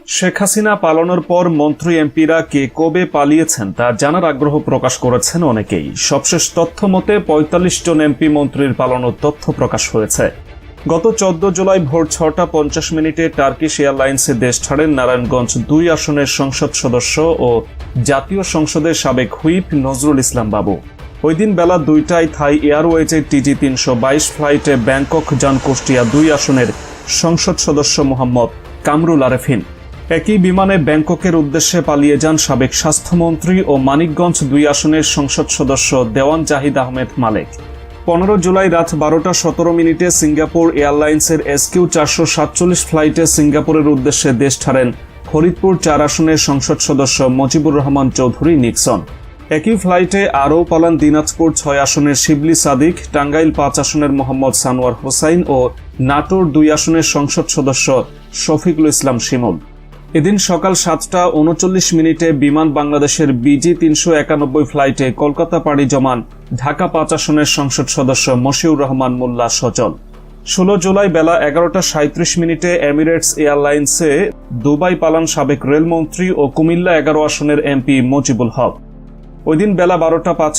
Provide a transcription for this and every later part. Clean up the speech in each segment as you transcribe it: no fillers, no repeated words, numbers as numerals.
শেখ হাসিনা পালানোর পর মন্ত্রী এমপিরা কে কবে পালিয়েছেন তা জানার আগ্রহ প্রকাশ করেছেন অনেকেই। সবশেষ তথ্য মতে ৪৫ জন এমপি মন্ত্রীর পালানোর তথ্য প্রকাশ হয়েছে। গত ১৪ জুলাই ভোর ৬টা ৫০ টার্কিশ এয়ারলাইন্সে দেশ ছাড়েন নারায়ণগঞ্জ ২ আসনের সংসদ সদস্য ও জাতীয় সংসদের সাবেক হুইপ নজরুল ইসলাম বাবু। ওই দিন বেলা ২টায় থাই এয়ারওয়েজের TG-৩২২ ফ্লাইটে ব্যাংকক যান কুষ্টিয়া ২ আসনের সংসদ সদস্য মোহাম্মদ কামরুল আরেফিন। একই বিমানে ব্যাংককের উদ্দেশ্যে পালিয়ে যান সাবেক স্বাস্থ্যমন্ত্রী ও মানিকগঞ্জ ২ আসনের সংসদ সদস্য দেওয়ান জাহিদ আহমেদ মালেক। ১৫ জুলাই রাত ১২টা ১৭ সিঙ্গাপুর এয়ারলাইন্সের SQ-৪৪৭ ফ্লাইটে সিঙ্গাপুরের উদ্দেশ্যে দেশ ছাড়েন ফরিদপুর ৪ আসনের সংসদ সদস্য মজিবুর রহমান চৌধুরী নিক্সন। একই ফ্লাইটে আরও পালান দিনাজপুর ৬ আসনের শিবলি সাদিক, টাঙ্গাইল ৫ আসনের মোহাম্মদ সানোয়ার হোসাইন ও নাটোর ২ আসনের সংসদ সদস্য শফিকুল ইসলাম শিমুল। এদিন সকাল ৭টা ৩৯ বিমান বাংলাদেশের BG-৩৯১ ফ্লাইটে কলকাতা পাড়ি জমান ঢাকা ৫ আসনের সংসদ সদস্য মশিউর রহমান মোল্লা সচল। ১৬ জুলাই বেলা ১১টা ৩৭ এমিরেটস এয়ারলাইন্সে দুবাই পালান সাবেক রেলমন্ত্রী ও কুমিল্লা ১১ আসনের এমপি মজিবুল হক। ওই দিন বেলা ১২টা ৫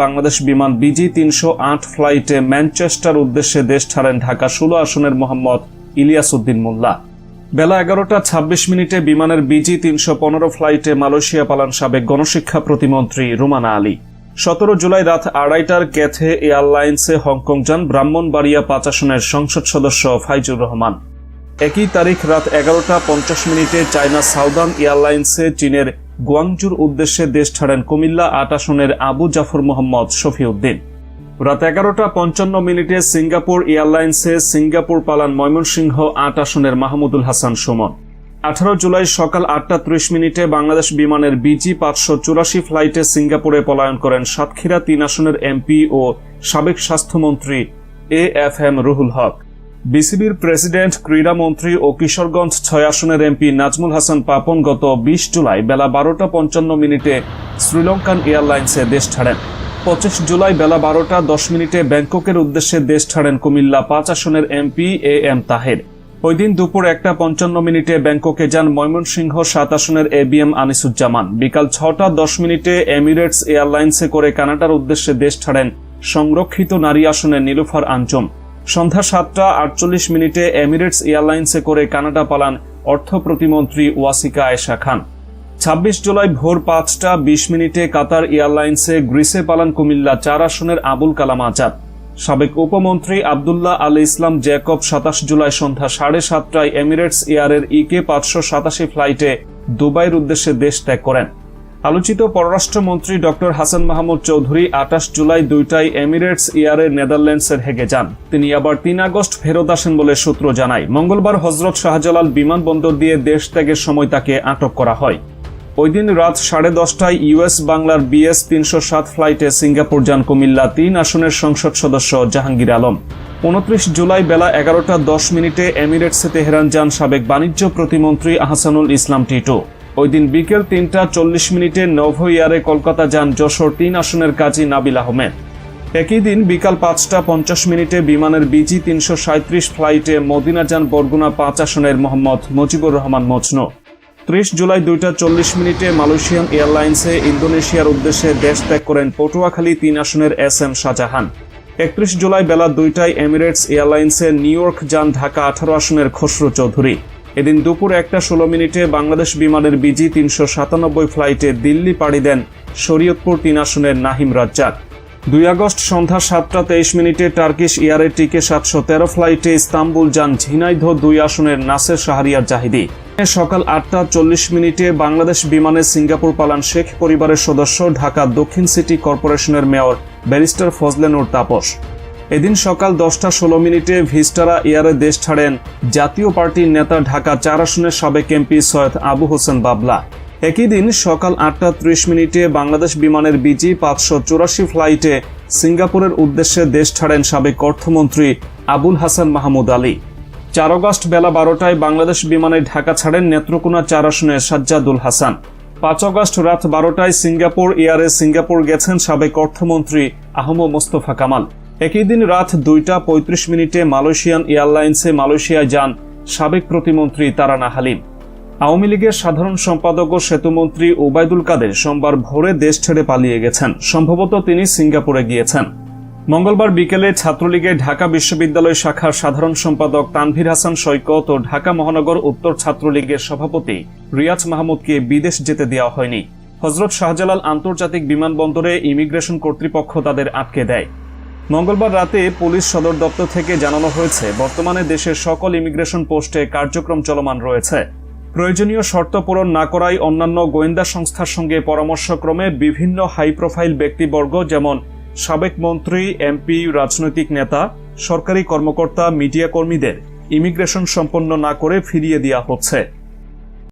বাংলাদেশ বিমান BG-৩০৮ ফ্লাইটে ম্যানচেস্টার উদ্দেশ্যে দেশ ছাড়েন ঢাকা ১৬ আসনের মোহাম্মদ ইলিয়াস উদ্দিন মোল্লা। বেলা ১১টা ২৬ বিমানের BG-৩১৫ ফ্লাইটে মালয়েশিয়া পালান সাবেক গণশিক্ষা প্রতিমন্ত্রী রুমানা আলী। ১৭ জুলাই রাত ২:৩০টার ক্যাথে এয়ারলাইন্সে হংকং যান ব্রাহ্মণবাড়িয়া ৫ আসনের সংসদ সদস্য ফাইজুর রহমান। একই তারিখ রাত ১১টা ৫০ চায়না সাউদার্ন এয়ারলাইন্সে চীনের গুয়াংজুর উদ্দেশ্যে দেশ ছাড়েন কুমিল্লা ৮ আসনের আবু জাফর মোহাম্মদ শফিউদ্দিন। রাত ১১টা ৫৫ সিঙ্গাপুর এয়ারলাইন্সে সিঙ্গাপুর পালান ময়মনসিংহ ৮ আসনের মাহমুদুল হাসান সুমন। ১৮ জুলাই সকাল ৮টা ৩০ বাংলাদেশ বিমানের BG-৫৮৪ ফ্লাইটে সিঙ্গাপুরে পলায়ন করেন সাতক্ষীরা ৩ আসনের এমপি ও সাবেক স্বাস্থ্যমন্ত্রী AFM রুহুল হক। বিসিবির প্রেসিডেন্ট, ক্রীড়ামন্ত্রী ও কিশোরগঞ্জ ৬ আসনের এমপি নাজমুল হাসান পাপন গত ২০ জুলাই বেলা ১২টা ৫৫ শ্রীলঙ্কান এয়ারলাইন্সে দেশ ছাড়েন। ২৫ জুলাই বেলা ১২টা ১০ ব্যাংককের উদ্দেশ্যে দেশ ছাড়েন কুমিল্লা ৫ আসনের এমপি AM তাহের। ওই দিন দুপুর ১টা ৫৫ ব্যাংককে যান ময়মনসিংহ ৭ আসনের ABM আনিসুজ্জামান। বিকাল ৬টা ১০ এমিরেটস এয়ারলাইন্সে করে কানাডার উদ্দেশ্যে দেশ ছাড়েন সংরক্ষিত নারী আসনের নীলুফার আঞ্জুম। সন্ধ্যা ৭টা ৪৮ এমিরেটস এয়ারলাইন্সে করে কানাডা পালান অর্থ প্রতিমন্ত্রী ওয়াসিকা আয়েশা খান। ২৬ জুলাই ভোর ৫টা ২০ কাতার এয়ারলাইন্সে গ্রিসে পালান কুমিল্লা ৪ আসনের আবুল কালাম আজাদ। সাবেক উপমন্ত্রী আবদুল্লাহ আল ইসলাম জ্যাকব ২৭ জুলাই সন্ধ্যা ৭:৩০টায় এমিরেটস এয়ারের EK-৫৮৭ ফ্লাইটে দুবাইয়ের উদ্দেশ্যে দেশ ত্যাগ করেন। আলোচিত পররাষ্ট্রমন্ত্রী ড হাসান মাহমুদ চৌধুরী ২৮ জুলাই ২টায় এমিরেটস এয়ারের নেদারল্যান্ডসের হেগে যান। তিনি আবার ৩ আগস্ট ফেরত আসেন বলে সূত্র জানায়। মঙ্গলবার হজরত শাহজালাল বিমানবন্দর দিয়ে দেশ ত্যাগের সময় তাকে আটক করা হয়। ওই দিন রাত ১০:৩০টায় US বাংলার BS-৩০৭ ফ্লাইটে সিঙ্গাপুর যান কুমিল্লা ৩ আসনের সংসদ সদস্য জাহাঙ্গীর আলম। ২৯ জুলাই বেলা ১১টা ১০ এমিরেটসে তেহরান যান সাবেক বাণিজ্য প্রতিমন্ত্রী আহসানুল ইসলাম টিটু। ওই দিন বিকেল ৩টা ৪০ নোভো এয়ারে কলকাতা যান যশোর ৩ আসনের কাজী নাবিল আহমেদ। একই দিন বিকাল ৫টা ৫০ বিমানের BG-৩৩৭ ফ্লাইটে মদিনা যান বরগুনা ৫ আসনের মোহাম্মদ মজিবুর রহমান মজনু। ৩০ জুলাই ২টা ৪০ মালয়েশিয়ান এয়ারলাইন্সে ইন্দোনেশিয়ার উদ্দেশ্যে দেশ ত্যাগ করেন পটুয়াখালী ৩ আসনের SM শাহজাহান। ৩১ জুলাই বেলা ২টায় এমিরেটস এয়ারলাইন্সে নিউ ইয়র্ক যান ঢাকা ১৮ আসনের খসরু চৌধুরী। এদিন দুপুর ১টা ১৬ বাংলাদেশ বিমানের BG-৩৯৭ ফ্লাইটে দিল্লি পাড়ি দেন শরীয়তপুর ৩ আসনের নাহিম রাজ্জাক। ২ আগস্ট সন্ধ্যা ৭টা ২৩ টার্কিশ এয়ারের TK-৭১৩ ফ্লাইটে ইস্তাম্বুল যান ঝিনাইদহ ২ আসনের নাসের শাহরিয়ার জাহিদি। সকাল ৮টা ৪০ বাংলাদেশ বিমানে সিঙ্গাপুর পালান শেখ পরিবারের সদস্য ঢাকা দক্ষিণ সিটি কর্পোরেশনের মেয়র ব্যারিস্টার ফজলে নূর তাপস। এদিন সকাল ১০টা ১৬ ভিস্টারা এয়ারে দেশ ছাড়েন জাতীয় পার্টির নেতা ঢাকা ৪ আসনের সাবেক এমপি সৈয়দ আবু হোসেন বাবলা। একই দিন সকাল ৮টা ৩০ বাংলাদেশ বিমানের BG-৫৮৪ ফ্লাইটে সিঙ্গাপুরের উদ্দেশ্যে দেশ ছাড়েন সাবেক অর্থমন্ত্রী আবুল হাসান মাহমুদ আলী। ৪ আগস্ট বেলা ১২টায় বাংলাদেশ বিমানে ঢাকা ছাড়েন নেত্রকোনা ৪ আসনের সাজ্জাদুল হাসান। ৫ আগস্ট রাত ১২টায় সিঙ্গাপুর এয়ারে সিঙ্গাপুর গেছেন সাবেক অর্থমন্ত্রী আহম মোস্তফা কামাল। একই দিন রাত ২টা ৩৫ মালয়েশিয়ান এয়ারলাইন্সে মালয়েশিয়ায় যান সাবেক প্রতিমন্ত্রী তারানা হালিম। আওয়ামী লীগের সাধারণ সম্পাদক ও সেতুমন্ত্রী ওবায়দুল কাদের সোমবার ভোরে দেশ ছেড়ে পালিয়ে গেছেন। সম্ভবত তিনি সিঙ্গাপুরে গিয়েছেন। মঙ্গলবার বিকেলে ছাত্রলীগের ঢাকা বিশ্ববিদ্যালয় শাখার সাধারণ সম্পাদক তানভীর হাসান সৈকত ও ঢাকা মহানগর উত্তর ছাত্রলীগের সভাপতি রিয়াজ মাহমুদকে বিদেশ যেতে দেওয়া হয়নি। হযরত শাহজালাল আন্তর্জাতিক বিমানবন্দরে ইমিগ্রেশন কর্তৃপক্ষ তাদের আটকে দেয়। মঙ্গলবার রাতে পুলিশ সদর দপ্তর থেকে জানানো হয়েছে, বর্তমানে দেশের সকল ইমিগ্রেশন পোস্টে কার্যক্রম চলমান রয়েছে। প্রয়োজনীয় শর্ত পূরণ না করায় অন্যান্য গোয়েন্দা সংস্থার সঙ্গে পরামর্শক্রমে বিভিন্ন হাই প্রোফাইল ব্যক্তিবর্গ যেমন সাবেক মন্ত্রী, এমপি, রাজনৈতিক নেতা, সরকারি কর্মকর্তা, মিডিয়া কর্মীদের ইমিগ্রেশন সম্পন্ন না করে ফিরিয়ে দেওয়া হচ্ছে।